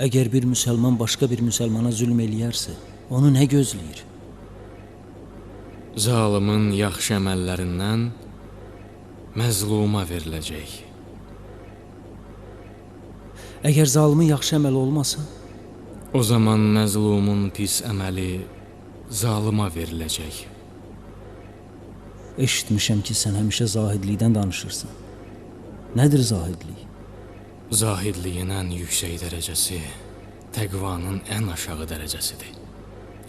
Əgər bir müsəlman başqa bir müsəlmana zülm eləyərsə, onu nə gözləyir? Zalimin yaxşı əməllərindən məzluma veriləcək. Əgər zalimin yaxşı əməli olmasa, O zaman məzlumun pis əməli zalıma veriləcək. eşitmişəm ki, sən həmişə zahidlikdən danışırsan. Nədir zahidlik? Zahidliyin ən yüksək dərəcəsi təqvanın ən aşağı dərəcəsidir.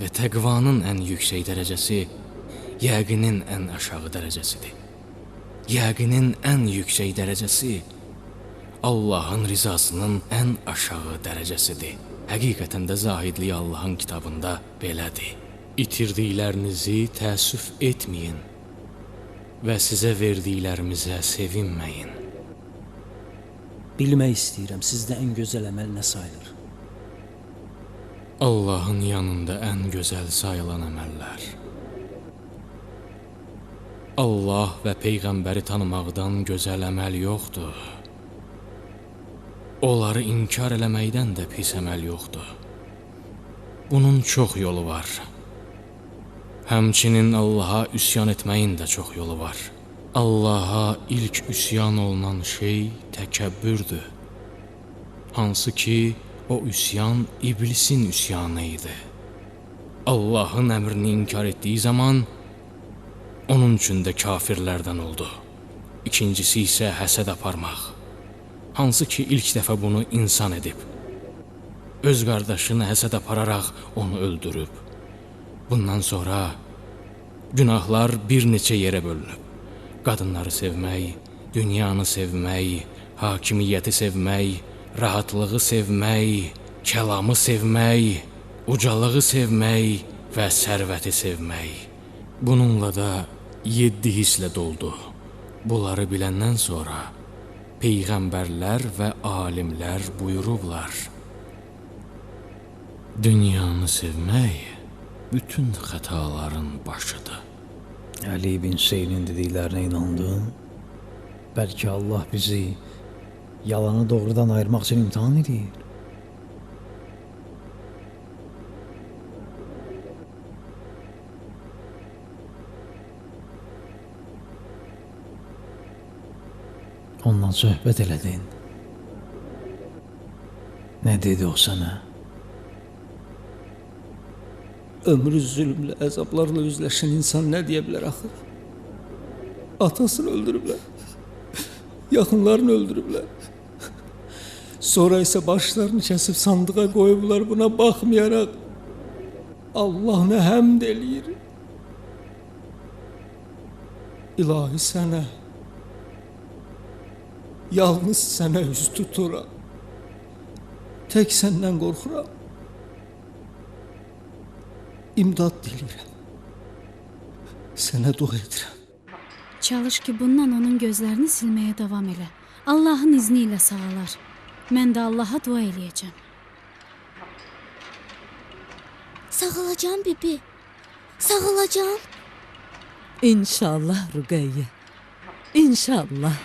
Və təqvanın ən yüksək dərəcəsi yəqinin ən aşağı dərəcəsidir. Yəqinin ən yüksək dərəcəsi Allahın rizasının ən aşağı dərəcəsidir. Həqiqətən də zahidlik Allahın kitabında belədir. İtirdiklərinizi təəssüf etməyin və sizə verdiklərimizə sevinməyin. Bilmək istəyirəm, sizdə ən gözəl əməl nə sayılır? Allahın yanında ən gözəl sayılan əməllər. Allah və Peyğəmbəri tanımaqdan gözəl əməl yoxdur. Onları inkar eləməkdən də pis əməl yoxdur. Bunun çox yolu var. Həmçinin Allaha üsyan etməyin də çox yolu var. Allaha ilk üsyan olunan şey təkəbbürdür. Hansı ki, o üsyan iblisin üsyanı idi. Allahın əmrini inkar etdiyi zaman onun üçün də kafirlərdən oldu. İkincisi isə həsəd aparmaq. Hansı ki, ilk dəfə bunu insan edib. Öz qardaşını həsəd apararaq onu öldürüb. Bundan sonra günahlar bir neçə yerə bölünüb. Qadınları sevmək, dünyanı sevmək, hakimiyyəti sevmək, rahatlığı sevmək, kəlamı sevmək, ucalığı sevmək və sərvəti sevmək. Bununla da 7 hisslə doldu. Bunları biləndən sonra Peyğəmbərlər və alimlər buyurublar: dünyanı sevmək bütün xətaların başıdır. Ali ibn Hüseynin dediklərinə inandın? Bəlkə Allah bizi yalanı doğrudan ayırmaq üçün imtihan edir. Ondan söhbət elədin. Nə dedi o sənə? Ömrü zülmlə, əzablarla üzləşən insan nə deyə bilər axı? Atasını öldürüblər. Yaxınlarını öldürüblər. Sonra isə başlarını kəsib sandığa qoyublar. Buna baxmayaraq Allah nə həmd eləyir. İlahi sənə, yalnız sənə üz tuturam. Tək səndən qorxuram. İmdad diləyirəm. Sənə dua edirəm. Çalış ki, bundan onun gözlərini silməyə davam elə. Allahın izni ilə sağalar. Mən də Allaha dua eləyəcəm. Sağalacağım bibi. Sağalacağım. İnşallah Rüqəyyə. İnşallah.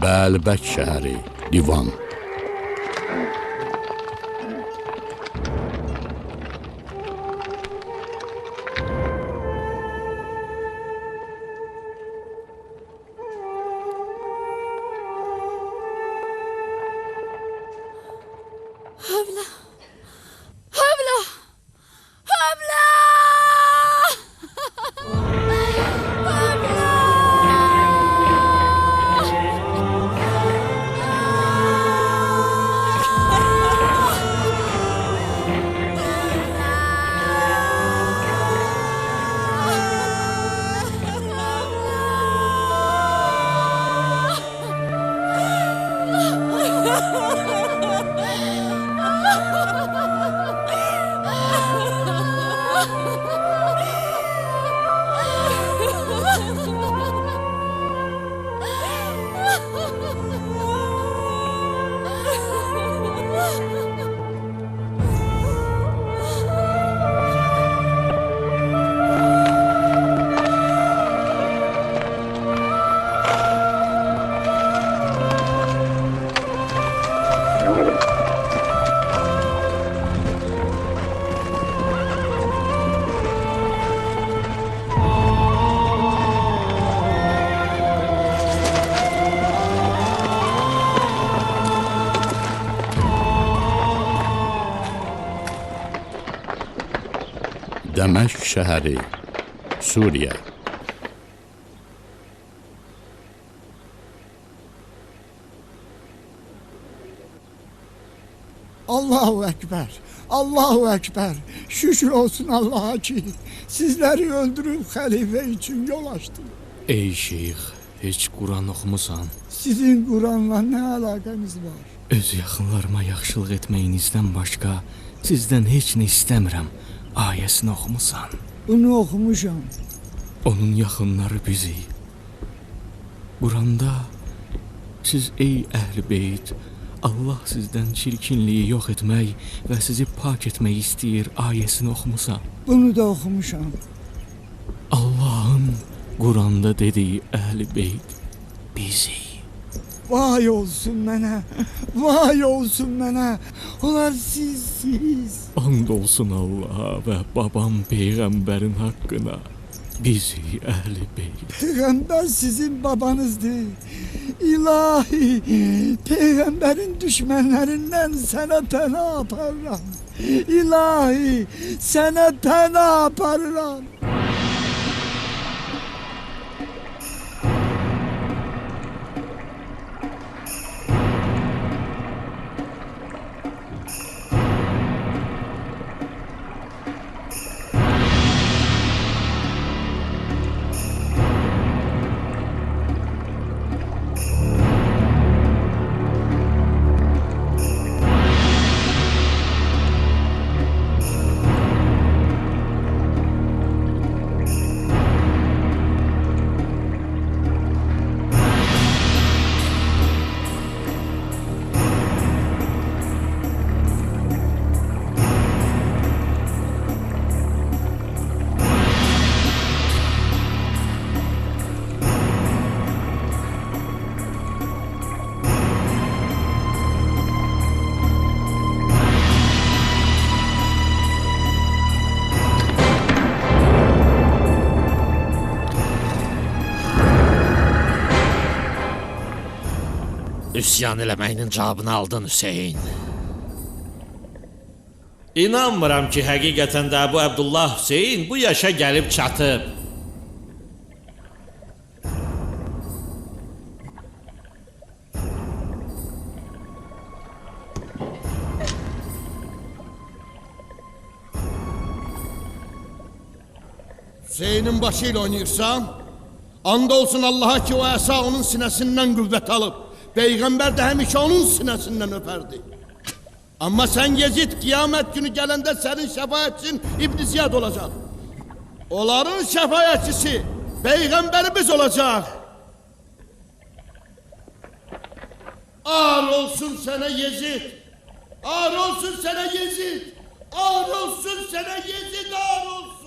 Bəlbək şəhəri, divan. Havla. Havla. Havla. Havla. Dəməşq şəhəri, Suriya. Allahu Ekber, Allahu Ekber. Şükür olsun Allah'a ki sizleri öldürüp halife için yol açtı. Ey şeyx, heç Quran oxumusan? Sizin Kur'an'la ne alakanız var? Öz yaxınlarıma yaxşılıq etməyinizdən başqa sizdən heç nə istəmirəm. Ayəsini oxumusan? Bunu okumuşam. Onun yaxınları bizik. Quranda siz ey əhl-i beyt, Allah sizdən çirkinliyi yox etmək və sizi pak etmək istəyir ayəsini oxumusan? Bunu da okumuşam. Allahın Quranda dediyi əhl-i beyt bizik. Vay olsun mənə, vay olsun mənə. Onlar siz. And olsun Allaha və babam Peyğəmbərin haqqına. Bizi əhl-i beyt. Peygamber sizin babanızdı. İlahi, peygamberin düşmanlarından sana pena yaparım. İlahi, sana pena yaparım. Üsyan eləməyinin cavabını aldın Hüseyin. İnanmıram ki, həqiqətən də bu Əbdullah Hüseyin bu yaşa gəlib çatıb. Hüseyin'in başıyla oynayırsan, and olsun Allah'a ki o əsa onun sinəsindən qüvvət alıb. Peygamber de həmişə onun sinəsindən öperdi. Ama sen Yezid kıyamet günü gələndə senin şəfaətçin İbn Ziyad olacak. Onların şəfaətçisi Peygamberimiz olacak. Ağır olsun sana Yezid. Ağır olsun sana Yezid. Ağır olsun sana Yezid, ağır olsun.